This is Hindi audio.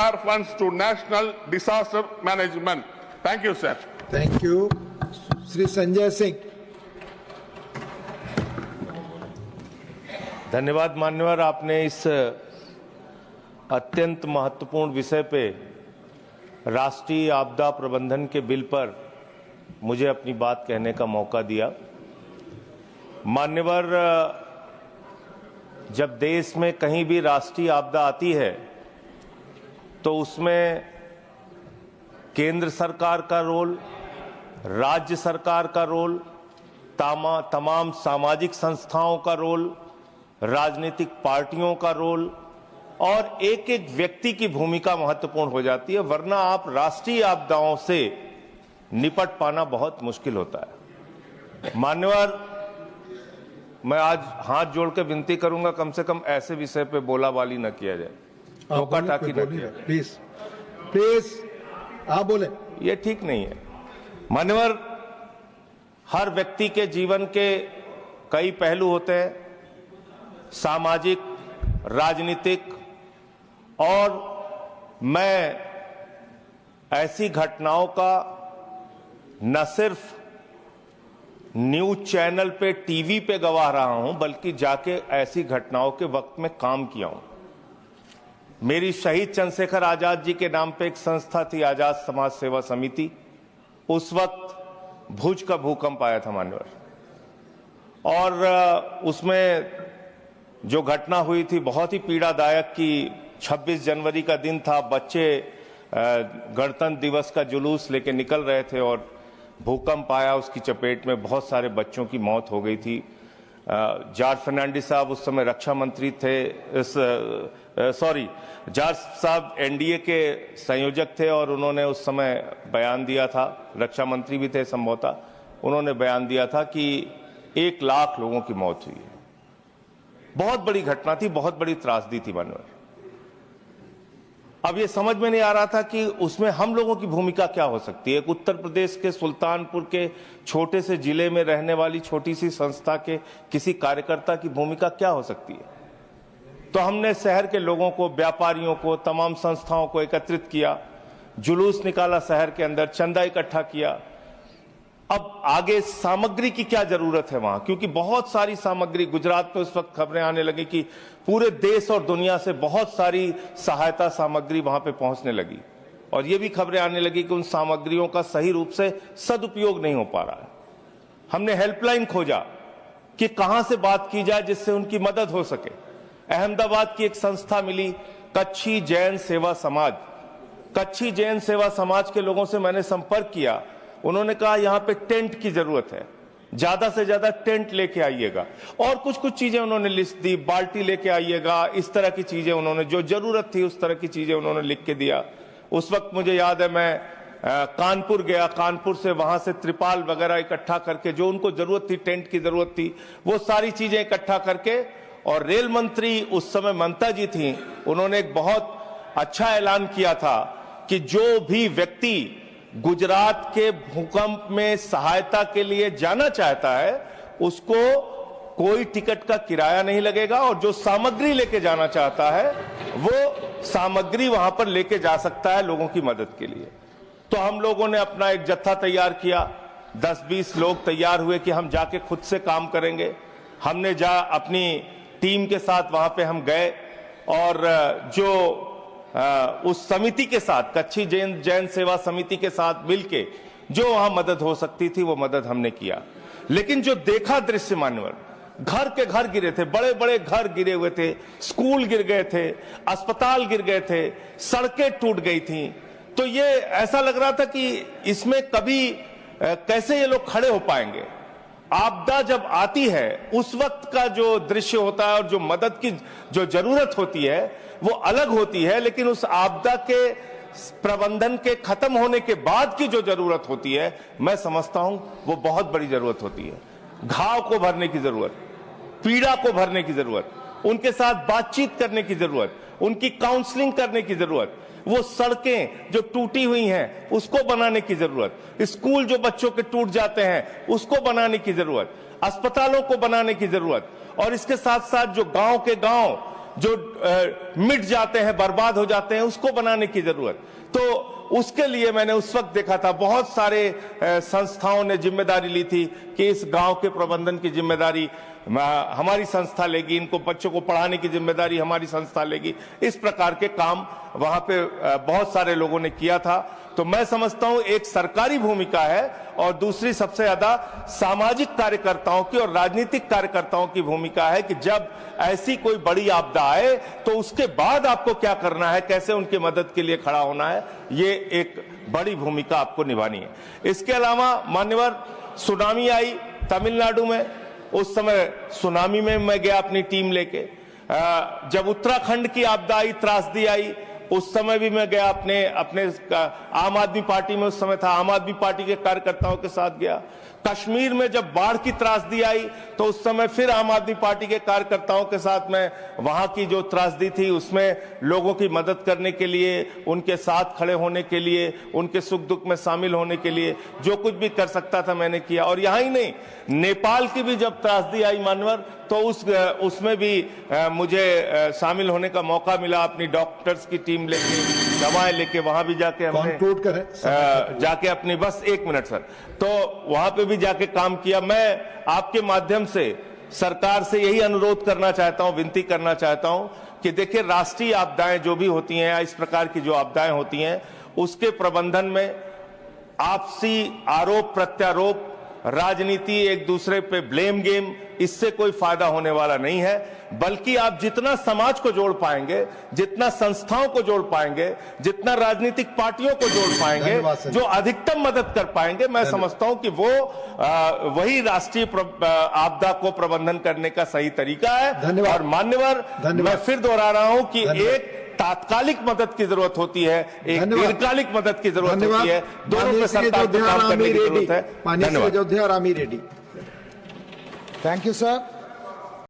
our funds to national disaster management. Thank you, sir. Thank you. Sri Sanjay Singh. धन्यवाद मान्यवर, आपने इस अत्यंत महत्वपूर्ण विषय पे राष्ट्रीय आपदा प्रबंधन के बिल पर मुझे अपनी बात कहने का मौका दिया। मान्यवर, जब देश में कहीं भी राष्ट्रीय आपदा आती है तो उसमें केंद्र सरकार का रोल, राज्य सरकार का रोल, तमाम सामाजिक संस्थाओं का रोल, राजनीतिक पार्टियों का रोल और एक एक व्यक्ति की भूमिका महत्वपूर्ण हो जाती है, वरना आप राष्ट्रीय आपदाओं से निपट पाना बहुत मुश्किल होता है। मान्यवर, मैं आज हाथ जोड़ के विनती करूंगा, कम से कम ऐसे विषय पे बोलाबाली न किया जाए, टोका टाकी न किया जाए। प्लीज प्लीज आप बोले, ये ठीक नहीं है। मान्यवर, हर व्यक्ति के जीवन के कई पहलू होते हैं, सामाजिक, राजनीतिक, और मैं ऐसी घटनाओं का न सिर्फ न्यूज चैनल पे, टीवी पे गवाह रहा हूं, बल्कि जाके ऐसी घटनाओं के वक्त में काम किया हूं। मेरी शहीद चंद्रशेखर आजाद जी के नाम पे एक संस्था थी, आजाद समाज सेवा समिति। उस वक्त भुज का भूकंप आया था मान्यवर, और उसमें जो घटना हुई थी बहुत ही पीड़ादायक कि 26 जनवरी का दिन था, बच्चे गणतंत्र दिवस का जुलूस लेके निकल रहे थे और भूकंप आया, उसकी चपेट में बहुत सारे बच्चों की मौत हो गई थी। जॉर्ज फर्नांडिस साहब उस समय रक्षा मंत्री थे, जॉर्ज साहब एनडीए के संयोजक थे और उन्होंने उस समय बयान दिया था, रक्षा मंत्री भी थे संभवतः, उन्होंने बयान दिया था कि 1 लाख लोगों की मौत हुई है। बहुत बड़ी घटना थी, बहुत बड़ी त्रासदी थी मानवर। अब ये समझ में नहीं आ रहा था कि उसमें हम लोगों की भूमिका क्या हो सकती है। एक उत्तर प्रदेश के सुल्तानपुर के छोटे से जिले में रहने वाली छोटी सी संस्था के किसी कार्यकर्ता की भूमिका क्या हो सकती है। तो हमने शहर के लोगों को, व्यापारियों को, तमाम संस्थाओं को एकत्रित किया, जुलूस निकाला शहर के अंदर, चंदा इकट्ठा किया। अब आगे सामग्री की क्या जरूरत है वहां, क्योंकि बहुत सारी सामग्री, गुजरात में उस वक्त खबरें आने लगी कि पूरे देश और दुनिया से बहुत सारी सहायता सामग्री वहां पे पहुंचने लगी, और ये भी खबरें आने लगी कि उन सामग्रियों का सही रूप से सदुपयोग नहीं हो पा रहा है। हमने हेल्पलाइन खोजा कि कहां से बात की जाए जिससे उनकी मदद हो सके। अहमदाबाद की एक संस्था मिली, कच्छी जैन सेवा समाज। कच्छी जैन सेवा समाज के लोगों से मैंने संपर्क किया, उन्होंने कहा यहां पे टेंट की जरूरत है, ज्यादा से ज्यादा टेंट लेके आइएगा, और कुछ कुछ चीजें उन्होंने लिस्ट दी, बाल्टी लेके आइएगा, इस तरह की चीजें उन्होंने, जो जरूरत थी उस तरह की चीजें उन्होंने लिख के दिया। उस वक्त मुझे याद है मैं कानपुर गया, कानपुर से वहां से त्रिपाल वगैरह इकट्ठा करके, जो उनको जरूरत थी, टेंट की जरूरत थी, वो सारी चीजें इकट्ठा करके, और रेल मंत्री उस समय ममता जी थी, उन्होंने एक बहुत अच्छा ऐलान किया था कि जो भी व्यक्ति गुजरात के भूकंप में सहायता के लिए जाना चाहता है उसको कोई टिकट का किराया नहीं लगेगा, और जो सामग्री लेके जाना चाहता है वो सामग्री वहां पर लेके जा सकता है लोगों की मदद के लिए। तो हम लोगों ने अपना एक जत्था तैयार किया, 10-20 लोग तैयार हुए कि हम जाके खुद से काम करेंगे। हमने अपनी टीम के साथ वहां पे हम गए, और जो उस समिति के साथ, कच्छी जैन सेवा समिति के साथ मिलके जो वहां मदद हो सकती थी वो मदद हमने किया। लेकिन जो देखा दृश्य मान्यवर, घर के घर गिरे थे, बड़े बड़े घर गिरे हुए थे, स्कूल गिर गए थे, अस्पताल गिर गए थे, सड़कें टूट गई थी। तो ये ऐसा लग रहा था कि इसमें कभी कैसे ये लोग खड़े हो पाएंगे। आपदा जब आती है उस वक्त का जो दृश्य होता है और जो मदद की जो जरूरत होती है वो अलग होती है, लेकिन उस आपदा के प्रबंधन के खत्म होने के बाद की जो जरूरत होती है, मैं समझता हूं वो बहुत बड़ी जरूरत होती है। घाव को भरने की जरूरत, पीड़ा को भरने की जरूरत, उनके साथ बातचीत करने की जरूरत, उनकी काउंसलिंग करने की जरूरत, वो सड़कें जो टूटी हुई हैं उसको बनाने की जरूरत, स्कूल जो बच्चों के टूट जाते हैं उसको बनाने की जरूरत, अस्पतालों को बनाने की जरूरत, और इसके साथ साथ जो गांव के गांव जो मिट जाते हैं, बर्बाद हो जाते हैं, उसको बनाने की जरूरत। तो उसके लिए मैंने उस वक्त देखा था बहुत सारे संस्थाओं ने जिम्मेदारी ली थी कि इस गांव के प्रबंधन की जिम्मेदारी हमारी संस्था लेगी, इनको बच्चों को पढ़ाने की जिम्मेदारी हमारी संस्था लेगी। इस प्रकार के काम वहां पे बहुत सारे लोगों ने किया था। तो मैं समझता हूं एक सरकारी भूमिका है और दूसरी सबसे ज्यादा सामाजिक कार्यकर्ताओं की और राजनीतिक कार्यकर्ताओं की भूमिका है कि जब ऐसी कोई बड़ी आपदा आए तो उसके बाद आपको क्या करना है, कैसे उनकी मदद के लिए खड़ा होना है, ये एक बड़ी भूमिका आपको निभानी है। इसके अलावा मान्यवर सुनामी आई तमिलनाडु में, उस समय सुनामी में मैं गया अपनी टीम लेके। जब उत्तराखंड की आपदा आई, त्रासदी आई, उस समय भी मैं गया अपने आम आदमी पार्टी में उस समय था, आम आदमी पार्टी के कार्यकर्ताओं के साथ गया। कश्मीर में जब बाढ़ की त्रासदी आई तो उस समय फिर आम आदमी पार्टी के कार्यकर्ताओं के साथ मैं वहां की जो त्रासदी थी उसमें लोगों की मदद करने के लिए, उनके साथ खड़े होने के लिए, उनके सुख दुख में शामिल होने के लिए जो कुछ भी कर सकता था मैंने किया। और यहां ही नहीं, नेपाल की भी जब त्रासदी आई मानवर, तो उसमें भी मुझे शामिल होने का मौका मिला। अपनी डॉक्टर्स की टीम लेके, दवाएं लेके वहां भी जाके हमने जाके अपनी, बस 1 मिनट सर, तो वहां पे भी जाके काम किया। मैं आपके माध्यम से सरकार से यही अनुरोध करना चाहता हूं, विनती करना चाहता हूं कि देखिए राष्ट्रीय आपदाएं जो भी होती हैं या इस प्रकार की जो आपदाएं होती हैं उसके प्रबंधन में आपसी आरोप प्रत्यारोप, राजनीति, एक दूसरे पे ब्लेम गेम, इससे कोई फायदा होने वाला नहीं है। बल्कि आप जितना समाज को जोड़ पाएंगे, जितना संस्थाओं को जोड़ पाएंगे, जितना राजनीतिक पार्टियों को जोड़ पाएंगे, जो अधिकतम मदद कर पाएंगे, मैं समझता हूं कि वो वही राष्ट्रीय आपदा को प्रबंधन करने का सही तरीका है। और मान्यवर, मैं फिर दोहरा रहा हूं कि एक तात्कालिक मदद की जरूरत होती है, एक दीर्घकालिक मदद की जरूरत होती है, दोनों पे सरकार को काम करने की जरूरत है। धन्यवाद। Thank you sir.